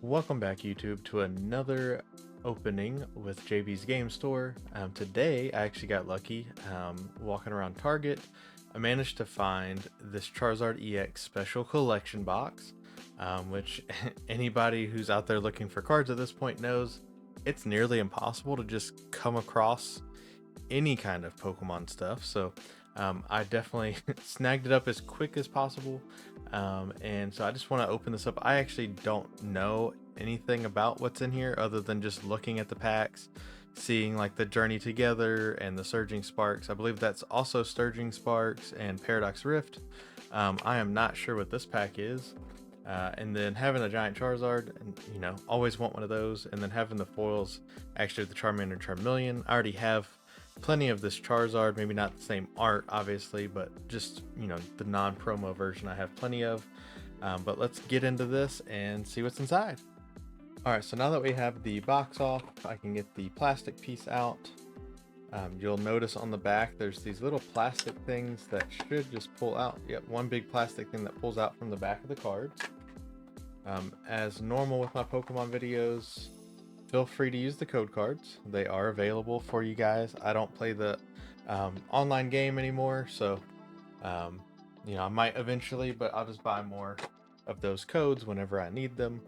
Welcome back, YouTube, to another opening with JB's Game Store. Today, I actually got lucky walking around Target. I managed to find this Charizard EX special collection box, which anybody who's out there looking for cards at this point knows it's nearly impossible to just come across any kind of Pokemon stuff. So I definitely snagged it up as quick as possible. And so I just want to open this up. I actually don't know anything about what's in here other than just looking at the packs, seeing like the Journey Together and the Surging Sparks. I believe that's also Surging Sparks and Paradox Rift. I am not sure what this pack is. And then having a giant Charizard, and always want one of those. And then having the foils, actually the Charmander and Charmeleon. I already have plenty of this Charizard, maybe not the same art obviously, but just the non-promo version I have plenty of. But let's get into this and see what's inside. Alright, so now that we have the box off, I can get the plastic piece out. You'll notice on the back there's these little plastic things that should just pull out. Yep, one big plastic thing that pulls out from the back of the cards. As normal with my Pokemon videos, feel free to use the code cards. They are available for you guys. I don't play the online game anymore, so I might eventually, but I'll just buy more of those codes whenever I need them.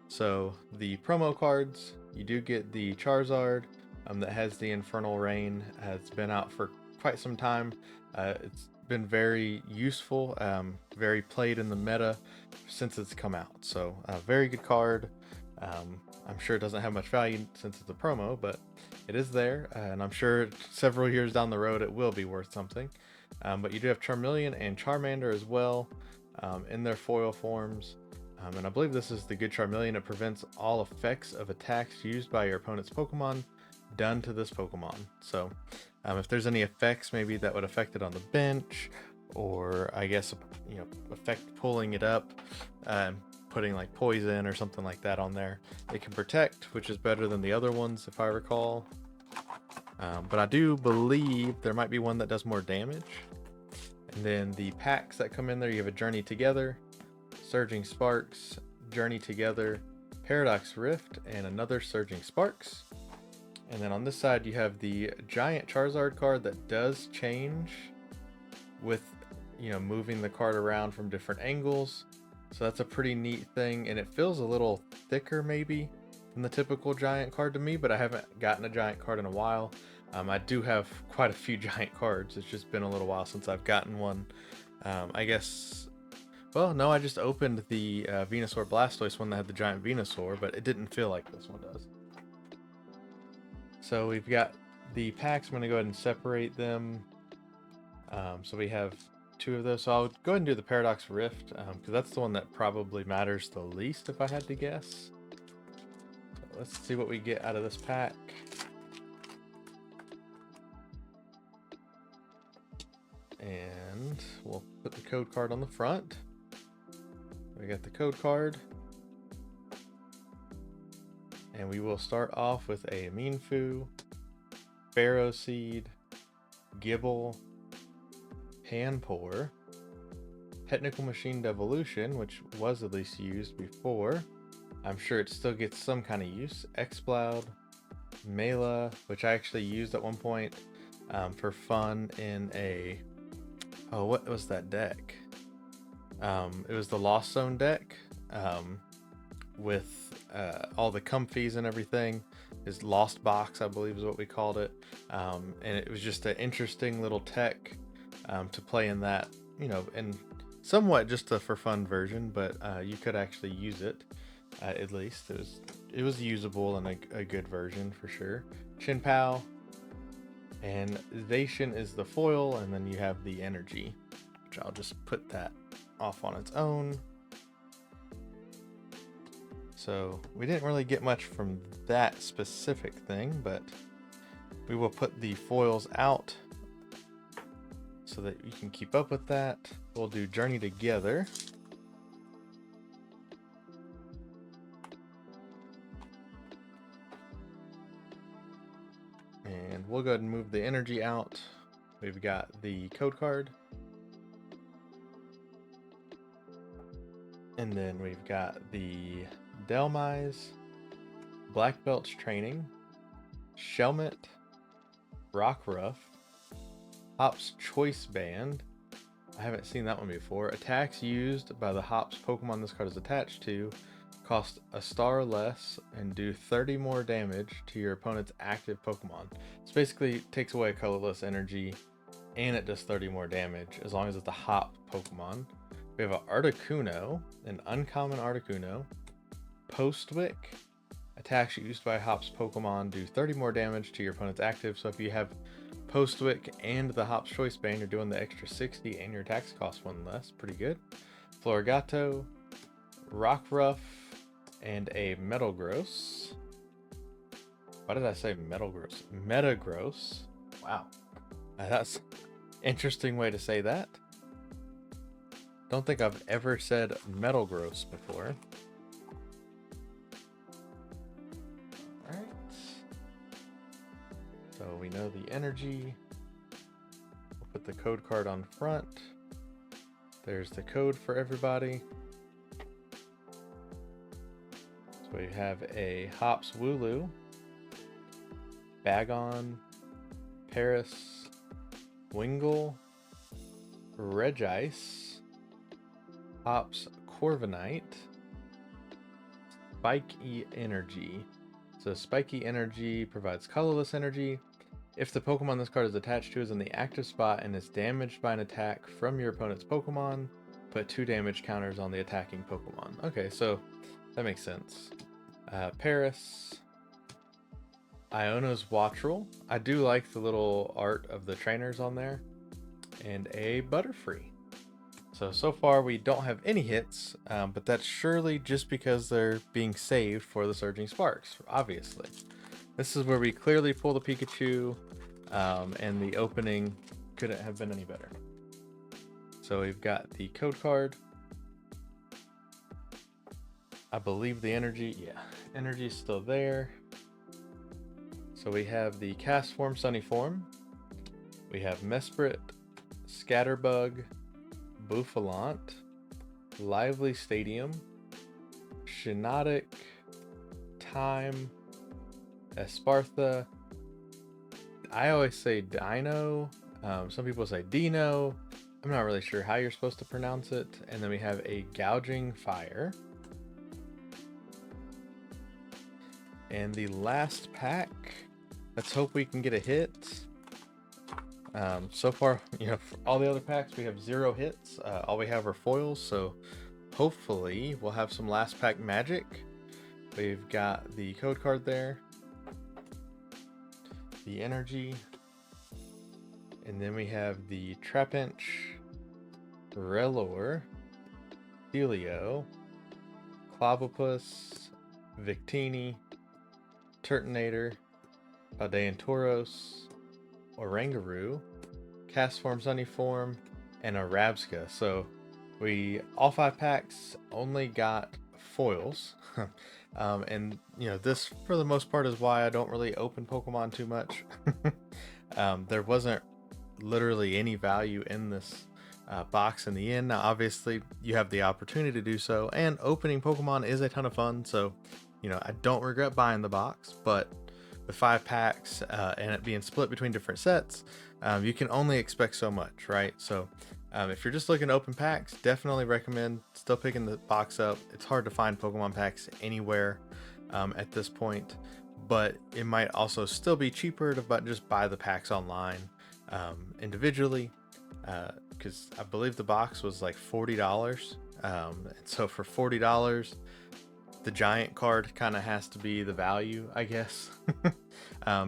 So the promo cards, you do get the Charizard that has the Infernal Rain. It's been out for quite some time. It's been very useful, very played in the meta since it's come out. So a very good card. I'm sure it doesn't have much value since it's a promo, but it is there, and I'm sure several years down the road it will be worth something. But you do have Charmeleon and Charmander as well in their foil forms. And I believe this is the good Charmeleon. It prevents all effects of attacks used by your opponent's Pokemon done to this Pokemon. So if there's any effects maybe that would affect it on the bench, or I guess affect pulling it up, putting like poison or something like that on there, it can protect, which is better than the other ones if I recall. But I do believe there might be one that does more damage. And then the packs that come in there, you have a Journey Together, Surging Sparks, Journey Together, Paradox Rift, and another Surging Sparks. And then on this side you have the giant Charizard card that does change with moving the card around from different angles. So that's a pretty neat thing, and it feels a little thicker maybe than the typical giant card to me, but I haven't gotten a giant card in a while. I do have quite a few giant cards. It's just been a little while since I've gotten one. I guess, well, no, I just opened the Venusaur Blastoise one that had the giant Venusaur, but it didn't feel like this one does. So we've got the packs. I'm going to go ahead and separate them. So we have two of those. So I'll go ahead and do the Paradox Rift, because that's the one that probably matters the least if I had to guess. So let's see what we get out of this pack. And we'll put the code card on the front. We got the code card. And we will start off with a Mienfoo, Pharaoh Seed, Gibble, Panpour, Technical Machine Devolution, which was at least used before. I'm sure it still gets some kind of use. Exploud, Mela, which I actually used at one point for fun in a... Oh, what was that deck? It was the Lost Zone deck with all the comfies and everything. His Lost Box, I believe is what we called it. And it was just an interesting little tech to play in that, and somewhat just a for fun version, but you could actually use it. At least it was usable and a good version for sure. Chinpow and Zacian is the foil, and then you have the energy, which I'll just put that off on its own. So we didn't really get much from that specific thing, but we will put the foils out so that you can keep up with that. We'll do Journey Together. And we'll go ahead and move the energy out. We've got the code card. And then we've got the Delmise, Black Belt's Training, Shelmet, Rockruff, Hop's Choice Band. I haven't seen that one before. Attacks used by the Hops Pokemon this card is attached to cost a star or less and do 30 more damage to your opponent's active Pokemon. This basically takes away colorless energy and it does 30 more damage as long as it's a Hop Pokemon. We have an Articuno, an uncommon Articuno. Postwick. Attacks used by Hop's Pokemon do 30 more damage to your opponent's active. So if you have Postwick and the Hop's Choice Band, you're doing the extra 60 and your attacks cost one less. Pretty good. Florigato, Rockruff, and a Metagross. Why did I say Metagross? Metagross. Wow. That's an interesting way to say that. Don't think I've ever said Metagross before. Alright. So we know the energy. We'll put the code card on front. There's the code for everybody. So we have a Hops Wooloo, Bagon, Paris, Wingull, Regice, Hops Corviknight, Spiky Energy. So Spiky Energy provides colorless energy. If the Pokemon this card is attached to is in the active spot and is damaged by an attack from your opponent's Pokemon, put 2 damage counters on the attacking Pokemon. Okay, so that makes sense. Paris, Iono's Wattrel. I do like the little art of the trainers on there. And a Butterfree. So far we don't have any hits, but that's surely just because they're being saved for the Surging Sparks, obviously. This is where we clearly pull the Pikachu, and the opening couldn't have been any better. So we've got the code card. I believe the energy, yeah, energy is still there. So we have the Cast Form, Sunny Form. We have Mesprit, Scatterbug, Bouffalant, Lively Stadium, Shiinotic, Time, Espartha. I always say Dino. Some people say Dino. I'm not really sure how you're supposed to pronounce it. And then we have a Gouging Fire. And the last pack, let's hope we can get a hit. So far, for all the other packs, we have 0 hits. All we have are foils, so hopefully we'll have some last pack magic. We've got the code card there, the energy, and then we have the Trapinch, Rellor, Helio, Clobbopus, Victini, Turtonator, Paldean Tauros, Oranguru, Cast Form, Sunny Form, and a Rabsca. So we, all 5 packs only got foils. And this for the most part is why I don't really open Pokemon too much. There wasn't literally any value in this box in the end. Now obviously you have the opportunity to do so, and opening Pokemon is a ton of fun, so I don't regret buying the box. But with 5 packs and it being split between different sets, you can only expect so much, right? So if you're just looking to open packs, definitely recommend still picking the box up. It's hard to find Pokemon packs anywhere at this point, but it might also still be cheaper to just buy the packs online individually, because I believe the box was like $40. And so for $40, the giant card kind of has to be the value, I guess,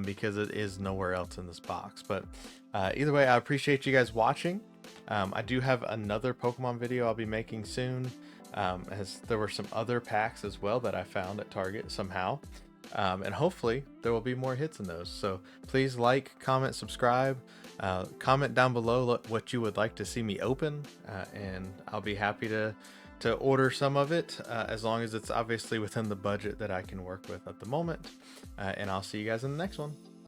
because it is nowhere else in this box. But either way, I appreciate you guys watching. I do have another Pokemon video I'll be making soon, as there were some other packs as well that I found at Target somehow. And hopefully there will be more hits in those. So please like, comment, subscribe, comment down below what you would like to see me open, and I'll be happy to order some of it, as long as it's obviously within the budget that I can work with at the moment. And I'll see you guys in the next one.